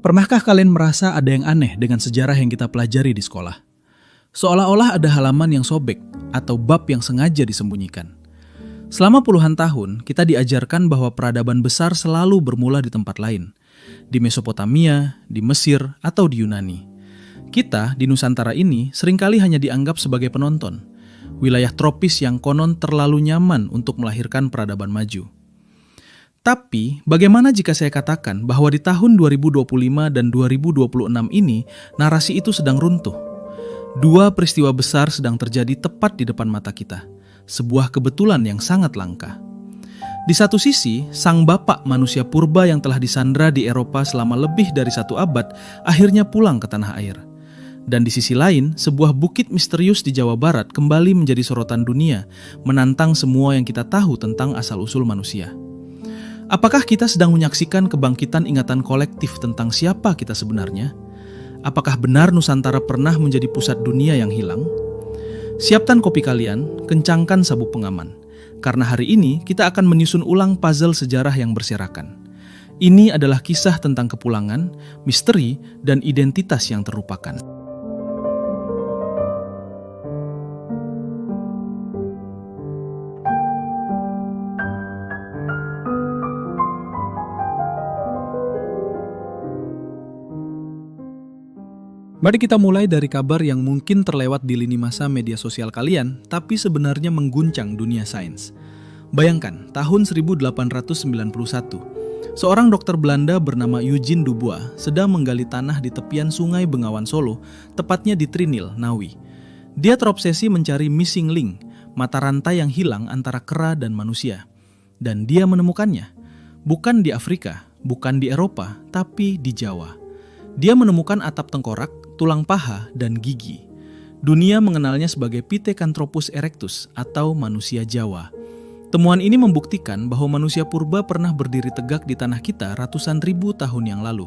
Pernahkah kalian merasa ada yang aneh dengan sejarah yang kita pelajari di sekolah? Seolah-olah ada halaman yang sobek atau bab yang sengaja disembunyikan. Selama puluhan tahun, kita diajarkan bahwa peradaban besar selalu bermula di tempat lain, di Mesopotamia, di Mesir, atau di Yunani. Kita di Nusantara ini seringkali hanya dianggap sebagai penonton, wilayah tropis yang konon terlalu nyaman untuk melahirkan peradaban maju. Tapi, bagaimana jika saya katakan bahwa di tahun 2025 dan 2026 ini, narasi itu sedang runtuh? Dua peristiwa besar sedang terjadi tepat di depan mata kita. Sebuah kebetulan yang sangat langka. Di satu sisi, sang bapak manusia purba yang telah disandra di Eropa selama lebih dari 1 abad, akhirnya pulang ke tanah air. Dan di sisi lain, sebuah bukit misterius di Jawa Barat kembali menjadi sorotan dunia, menantang semua yang kita tahu tentang asal-usul manusia. Apakah kita sedang menyaksikan kebangkitan ingatan kolektif tentang siapa kita sebenarnya? Apakah benar Nusantara pernah menjadi pusat dunia yang hilang? Siapkan kopi kalian, kencangkan sabuk pengaman. Karena hari ini kita akan menyusun ulang puzzle sejarah yang berserakan. Ini adalah kisah tentang kepulangan, misteri, dan identitas yang terlupakan. Mari kita mulai dari kabar yang mungkin terlewat di lini masa media sosial kalian, tapi sebenarnya mengguncang dunia sains. Bayangkan, tahun 1891, seorang dokter Belanda bernama Eugene Dubois sedang menggali tanah di tepian Sungai Bengawan Solo, tepatnya di Trinil, Ngawi. Dia terobsesi mencari missing link, mata rantai yang hilang antara kera dan manusia. Dan dia menemukannya, bukan di Afrika, bukan di Eropa, tapi di Jawa. Dia menemukan atap tengkorak, tulang paha, dan gigi. Dunia mengenalnya sebagai Pithecanthropus erectus atau manusia Jawa. Temuan ini membuktikan bahwa manusia purba pernah berdiri tegak di tanah kita ratusan ribu tahun yang lalu.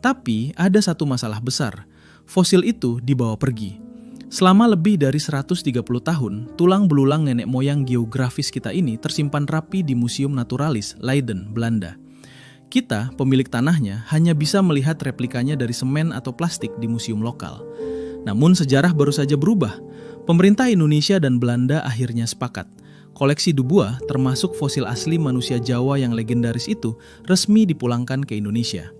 Tapi ada satu masalah besar, fosil itu dibawa pergi. Selama lebih dari 130 tahun, tulang belulang nenek moyang geografis kita ini tersimpan rapi di Museum Naturalis, Leiden, Belanda. Kita, pemilik tanahnya, hanya bisa melihat replikanya dari semen atau plastik di museum lokal. Namun sejarah baru saja berubah. Pemerintah Indonesia dan Belanda akhirnya sepakat. Koleksi Dubois, termasuk fosil asli manusia Jawa yang legendaris itu, resmi dipulangkan ke Indonesia.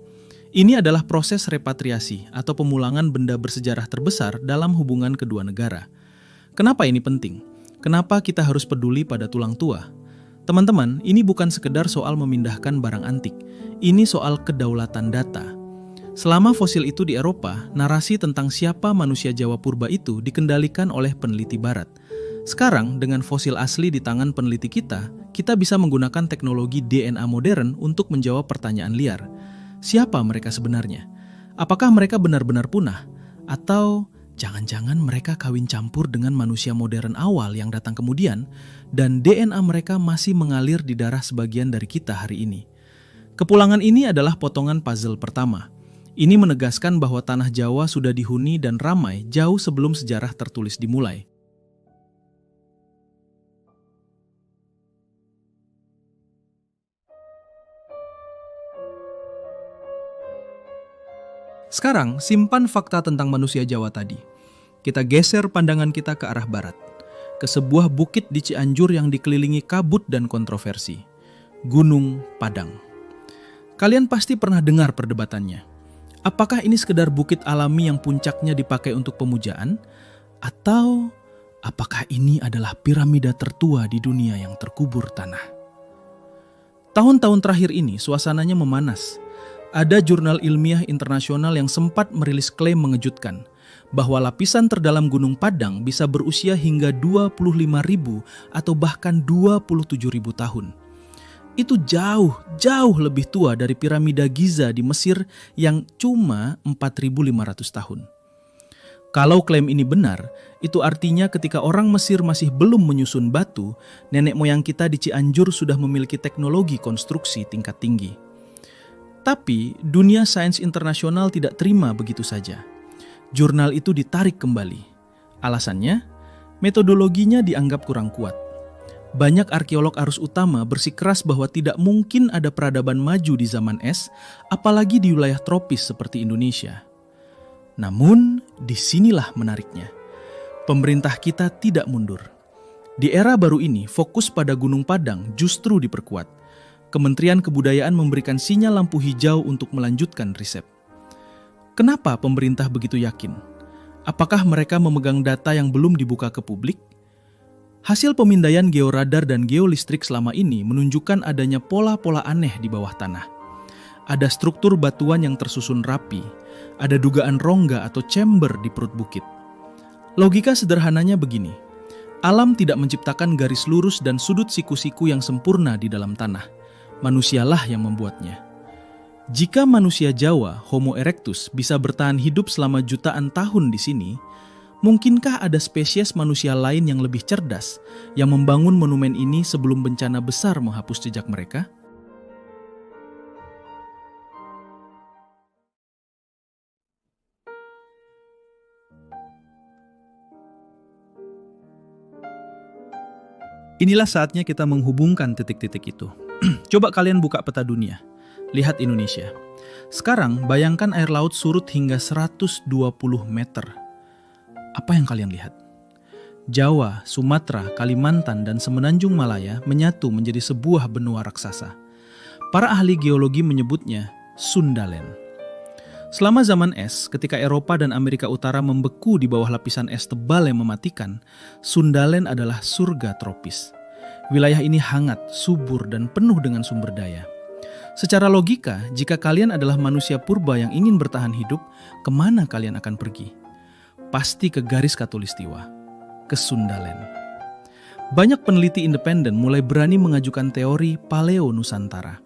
Ini adalah proses repatriasi atau pemulangan benda bersejarah terbesar dalam hubungan kedua negara. Kenapa ini penting? Kenapa kita harus peduli pada tulang tua? Teman-teman, ini bukan sekedar soal memindahkan barang antik. Ini soal kedaulatan data. Selama fosil itu di Eropa, narasi tentang siapa manusia Jawa purba itu dikendalikan oleh peneliti Barat. Sekarang, dengan fosil asli di tangan peneliti kita bisa menggunakan teknologi DNA modern untuk menjawab pertanyaan liar. Siapa mereka sebenarnya? Apakah mereka benar-benar punah? Atau jangan-jangan mereka kawin campur dengan manusia modern awal yang datang kemudian, dan DNA mereka masih mengalir di darah sebagian dari kita hari ini. Kepulangan ini adalah potongan puzzle pertama. Ini menegaskan bahwa tanah Jawa sudah dihuni dan ramai jauh sebelum sejarah tertulis dimulai. Sekarang, simpan fakta tentang manusia Jawa tadi. Kita geser pandangan kita ke arah barat, ke sebuah bukit di Cianjur yang dikelilingi kabut dan kontroversi. Gunung Padang. Kalian pasti pernah dengar perdebatannya. Apakah ini sekedar bukit alami yang puncaknya dipakai untuk pemujaan? Atau apakah ini adalah piramida tertua di dunia yang terkubur tanah? Tahun-tahun terakhir ini suasananya memanas. Ada jurnal ilmiah internasional yang sempat merilis klaim mengejutkan bahwa lapisan terdalam Gunung Padang bisa berusia hingga 25.000 atau bahkan 27.000 tahun. Itu jauh lebih tua dari piramida Giza di Mesir yang cuma 4.500 tahun. Kalau klaim ini benar, itu artinya ketika orang Mesir masih belum menyusun batu, nenek moyang kita di Cianjur sudah memiliki teknologi konstruksi tingkat tinggi. Tapi dunia sains internasional tidak terima begitu saja. Jurnal itu ditarik kembali. Alasannya, metodologinya dianggap kurang kuat. Banyak arkeolog arus utama bersikeras bahwa tidak mungkin ada peradaban maju di zaman es, apalagi di wilayah tropis seperti Indonesia. Namun, disinilah menariknya. Pemerintah kita tidak mundur. Di era baru ini, fokus pada Gunung Padang justru diperkuat. Kementerian Kebudayaan memberikan sinyal lampu hijau untuk melanjutkan riset. Kenapa pemerintah begitu yakin? Apakah mereka memegang data yang belum dibuka ke publik? Hasil pemindaian georadar dan geolistrik selama ini menunjukkan adanya pola-pola aneh di bawah tanah. Ada struktur batuan yang tersusun rapi, ada dugaan rongga atau chamber di perut bukit. Logika sederhananya begini, alam tidak menciptakan garis lurus dan sudut siku-siku yang sempurna di dalam tanah. Manusialah yang membuatnya. Jika manusia Jawa, Homo erectus, bisa bertahan hidup selama jutaan tahun di sini, mungkinkah ada spesies manusia lain yang lebih cerdas yang membangun monumen ini sebelum bencana besar menghapus jejak mereka? Inilah saatnya kita menghubungkan titik-titik itu. Coba kalian buka peta dunia. Lihat Indonesia. Sekarang bayangkan air laut surut hingga 120 meter. Apa yang kalian lihat? Jawa, Sumatera, Kalimantan, dan Semenanjung Malaya menyatu menjadi sebuah benua raksasa. Para ahli geologi menyebutnya Sundalen. Selama zaman es, ketika Eropa dan Amerika Utara membeku di bawah lapisan es tebal yang mematikan, Sundalen adalah surga tropis. Wilayah ini hangat, subur, dan penuh dengan sumber daya. Secara logika, jika kalian adalah manusia purba yang ingin bertahan hidup, kemana kalian akan pergi? Pasti ke garis khatulistiwa, ke Sundalen. Banyak peneliti independen mulai berani mengajukan teori Paleo Nusantara,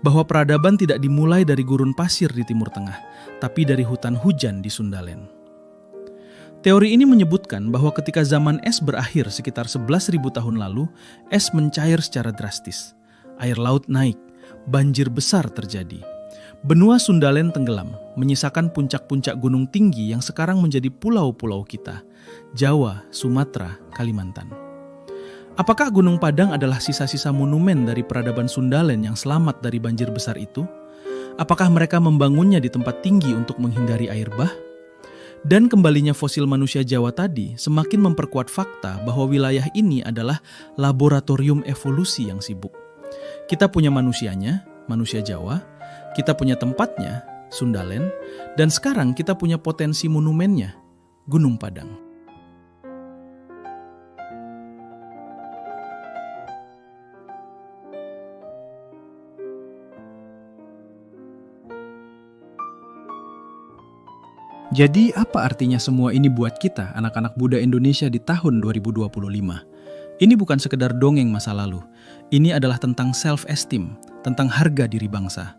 bahwa peradaban tidak dimulai dari gurun pasir di Timur Tengah, tapi dari hutan hujan di Sundalen. Teori ini menyebutkan bahwa ketika zaman es berakhir sekitar 11.000 tahun lalu, es mencair secara drastis. Air laut naik, banjir besar terjadi. Benua Sundalen tenggelam, menyisakan puncak-puncak gunung tinggi yang sekarang menjadi pulau-pulau kita, Jawa, Sumatera, Kalimantan. Apakah Gunung Padang adalah sisa-sisa monumen dari peradaban Sundalen yang selamat dari banjir besar itu? Apakah mereka membangunnya di tempat tinggi untuk menghindari air bah? Dan kembalinya fosil manusia Jawa tadi semakin memperkuat fakta bahwa wilayah ini adalah laboratorium evolusi yang sibuk. Kita punya manusianya, manusia Jawa, kita punya tempatnya, Sundalen, dan sekarang kita punya potensi monumennya, Gunung Padang. Jadi apa artinya semua ini buat kita, anak-anak muda Indonesia di tahun 2025? Ini bukan sekedar dongeng masa lalu. Ini adalah tentang self-esteem, tentang harga diri bangsa.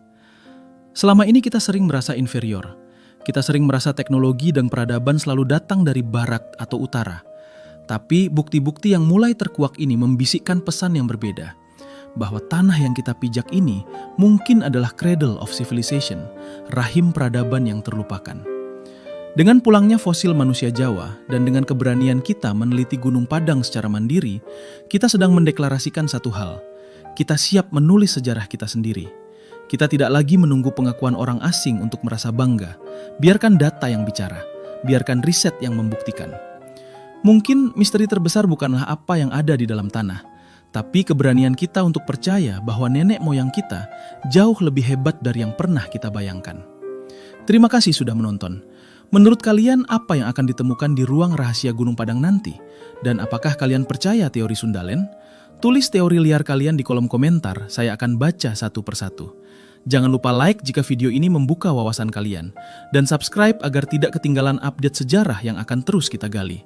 Selama ini kita sering merasa inferior. Kita sering merasa teknologi dan peradaban selalu datang dari barat atau utara. Tapi bukti-bukti yang mulai terkuak ini membisikkan pesan yang berbeda. Bahwa tanah yang kita pijak ini mungkin adalah cradle of civilization, rahim peradaban yang terlupakan. Dengan pulangnya fosil manusia Jawa dan dengan keberanian kita meneliti Gunung Padang secara mandiri, kita sedang mendeklarasikan satu hal. Kita siap menulis sejarah kita sendiri. Kita tidak lagi menunggu pengakuan orang asing untuk merasa bangga. Biarkan data yang bicara. Biarkan riset yang membuktikan. Mungkin misteri terbesar bukanlah apa yang ada di dalam tanah, tapi keberanian kita untuk percaya bahwa nenek moyang kita jauh lebih hebat dari yang pernah kita bayangkan. Terima kasih sudah menonton. Menurut kalian apa yang akan ditemukan di ruang rahasia Gunung Padang nanti? Dan apakah kalian percaya teori Sundalen? Tulis teori liar kalian di kolom komentar, saya akan baca satu persatu. Jangan lupa like jika video ini membuka wawasan kalian. Dan subscribe agar tidak ketinggalan update sejarah yang akan terus kita gali.